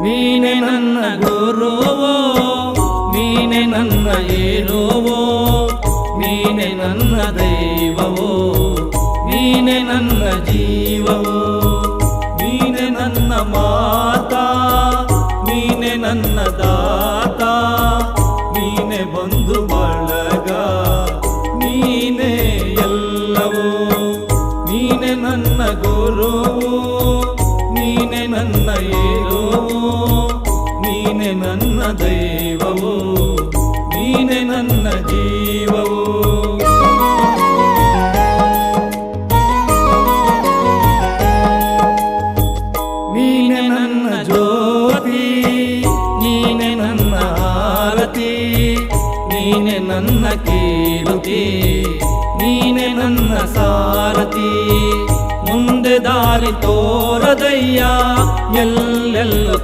ನೀನೆ ನನ್ನ ಗುರುವೋ, ನೀನೆ ನನ್ನ ಏರುವೋ, ನೀನೆ ನನ್ನ ದೈವವೋ, ನೀನೆ ನನ್ನ ಜೀವವೋ, ನೀನೆ ನನ್ನ ಮಾತಾ, ನೀನೆ ನನ್ನ ದಾತ, ನೀನೆ ಬಂಧು ಬಳಗ, ನೀನೆ ಎಲ್ಲವೋ. ನೀನೆ ನನ್ನ ಗುರುವೋ, ನೀನೆ ನನ್ನ ಏರುವೋ, ನೀನೆ ನನ್ನ ದೈವವೋ, ನೀನೆ ನನ್ನ ಜೀವವೋ. ನೀನೆ ನನ್ನ ಜ್ಯೋತಿ, ನೀನೆ ನನ್ನ ಆರತಿ, ನೀನೆ ನನ್ನ ಕೀರ್ತಿ, ನೀನೆ ನನ್ನ ಸಾರಥಿ. ಮುಂದೆ ದಾರಿ ತೋರದಯ್ಯ, ಎಲ್ಲೆಲ್ಲೂ